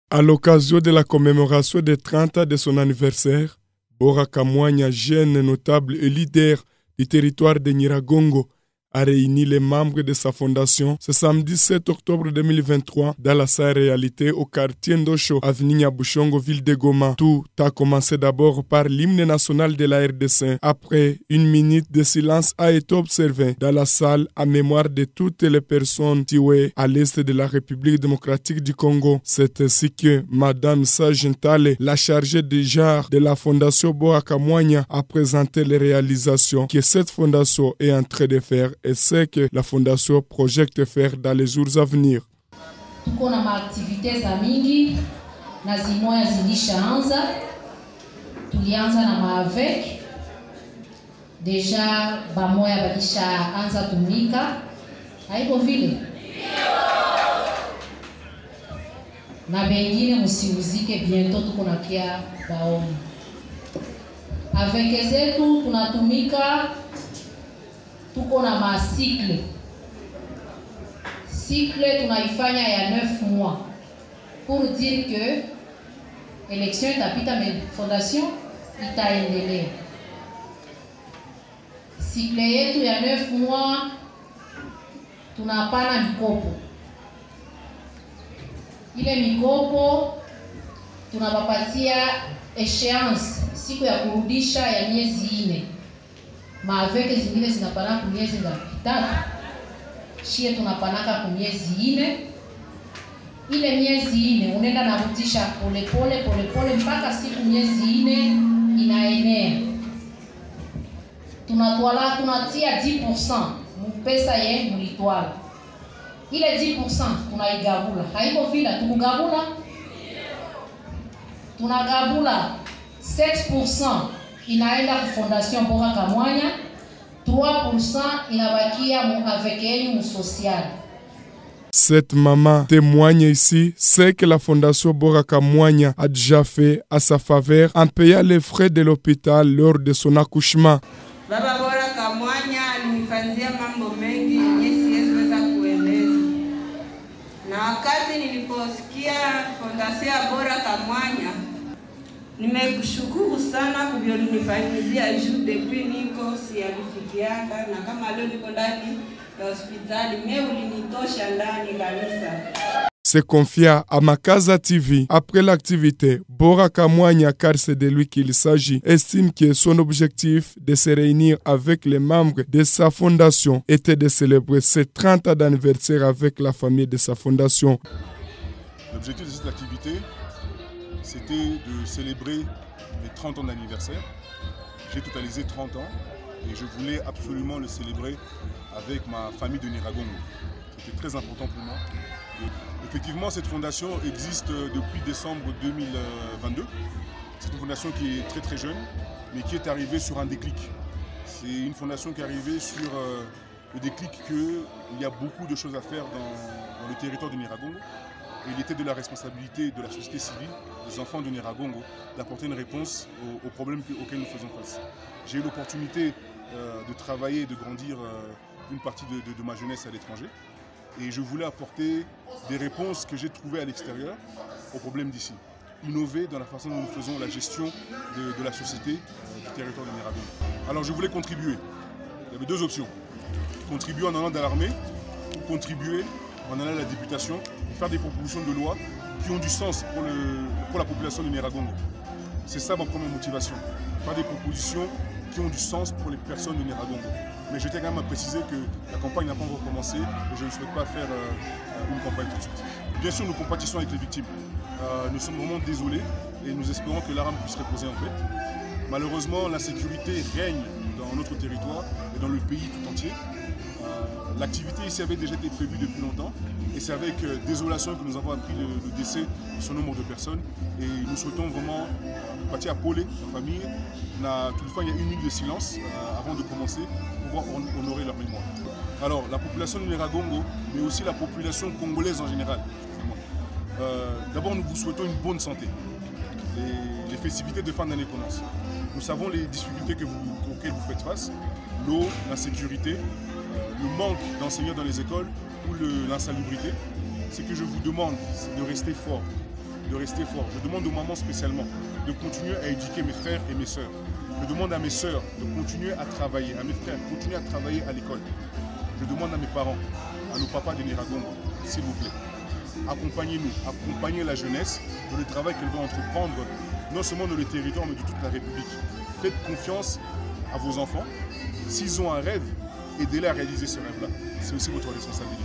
À l'occasion de la commémoration des 30 ans de son anniversaire, Bora Kamwanya, jeune notable et leader du territoire de Nyiragongo, a réuni les membres de sa fondation ce samedi 7 octobre 2023 dans la salle réalité au quartier Ndosho, avenue Nyabushongo, ville de Goma. Tout a commencé d'abord par l'hymne national de la RDC. Après, une minute de silence a été observée dans la salle en mémoire de toutes les personnes tuées à l'est de la République démocratique du Congo. C'est ainsi que Madame Sagentale, la chargée de genre de la fondation Bora Kamwanya, a présenté les réalisations que cette fondation est en train de faire et ce que la fondation projette faire dans les jours à venir. Tuko na maaktivite za mingi na zimoya zilishaanza. Tulianza na maavek deja bamoya balisha anza tumika, haiko vile na bengine musiuzike bientôt tuko na kia baoni. Avec zetu tunatumika, tuko na macycle. Cycle tunaifanya ya 9 mois pour dire que élection itapita mais fondation itaendelea. Cycle yetu ya 9 mois tunapana mikopo. Ile mikopo tunapapatia échéance siku ya kurudisha ya miezi 4. Maaveke zingine zinapana kwa miezi 3. Shie tunapanaka kwa miezi 4. Ile miezi 4 unaenda narudisha pole mpaka siku miezi 4 inaenea. Tunatia 10% mpesa ye mulitwala. Ile 10% tunaigabula. Haiko vile tukugabula. Tunagabula 7% inaenda kwa Fondation Bora Kamwanya, 3% inabakia avec elle social. Cette maman témoigne ici ce que la Fondation Bora Kamwanya a déjà fait à sa faveur en payant les frais de l'hôpital lors de son accouchement. Baba Bora Kamwanya alinifanyia mambo mengi siweza kueleza. Na wakati niliposikia Fondation Bora Kamwanya, nimekushukuru sana kuvyonifanyizia juu depuis niko sialifikiaka, na kama leo niko ndani ya hospitali ulinitosha ndani kabisa. Se confia à Makaza TV. Après l'activité, Bora Kamwanya, car c'est de lui qu'il s'agit, estime que son objectif de se réunir avec les membres de sa fondation était de célébrer ses 30 ans d'anniversaire avec la famille de sa fondation. L'objectif de cette activité, c'était de célébrer mes 30 ans d'anniversaire. J'ai totalisé 30 ans et je voulais absolument le célébrer avec ma famille de Nyiragongo. C'était très important pour moi. Effectivement, cette fondation existe depuis décembre 2022. C'est une fondation qui est très jeune, mais qui est arrivée sur un déclic. C'est une fondation qui est arrivée sur le déclic qu'il y a beaucoup de choses à faire dans le territoire de Nyiragongo. Et il était de la responsabilité de la société civile, des enfants de Nyiragongo, d'apporter une réponse aux problèmes auxquels nous faisons face. J'ai eu l'opportunité de travailler et de grandir une partie de ma jeunesse à l'étranger. Et je voulais apporter des réponses que j'ai trouvées à l'extérieur aux problèmes d'ici. Innover dans la façon dont nous faisons la gestion de la société du territoire de Nyiragongo. Alors je voulais contribuer. Il y avait deux options. Contribuer en allant dans l'armée ou contribuer en allant à la députation et faire des propositions de loi qui ont du sens pour la population de Nyiragongo. C'est ça ma première motivation. Faire des propositions qui ont du sens pour les personnes de Nyiragongo. Mais je tiens quand même à préciser que la campagne n'a pas encore commencé et je ne souhaite pas faire une campagne tout de suite. Bien sûr, nous compatissons avec les victimes. Nous sommes vraiment désolés et nous espérons que l'ARAM puisse reposer en paix. Malheureusement, l'insécurité règne dans notre territoire et dans le pays tout entier. L'activité ici avait déjà été prévue depuis longtemps et c'est avec désolation que nous avons appris le décès de ce nombre de personnes et nous souhaitons vraiment partir à Polé, la famille. Toutefois, il y a une minute de silence avant de commencer pour pouvoir honorer leur mémoire. Alors, la population de Nyiragongo, mais aussi la population congolaise en général. D'abord, nous vous souhaitons une bonne santé. Les festivités de fin d'année commencent. Nous savons les difficultés auxquelles vous faites face, l'eau, l'insécurité, le manque d'enseignants dans les écoles ou l'insalubrité. Ce que je vous demande, c'est de rester fort. Je demande aux mamans spécialement de continuer à éduquer mes frères et mes sœurs. Je demande à mes sœurs de continuer à travailler, à mes frères de continuer à travailler à l'école. Je demande à mes parents, à nos papas de Nyiragongo, s'il vous plaît, accompagnez-nous, accompagnez la jeunesse dans le travail qu'elle va entreprendre, non seulement dans le territoire, mais de toute la République. Faites confiance à vos enfants. S'ils ont un rêve, aidez-les à réaliser ce rêve-là. C'est aussi votre responsabilité.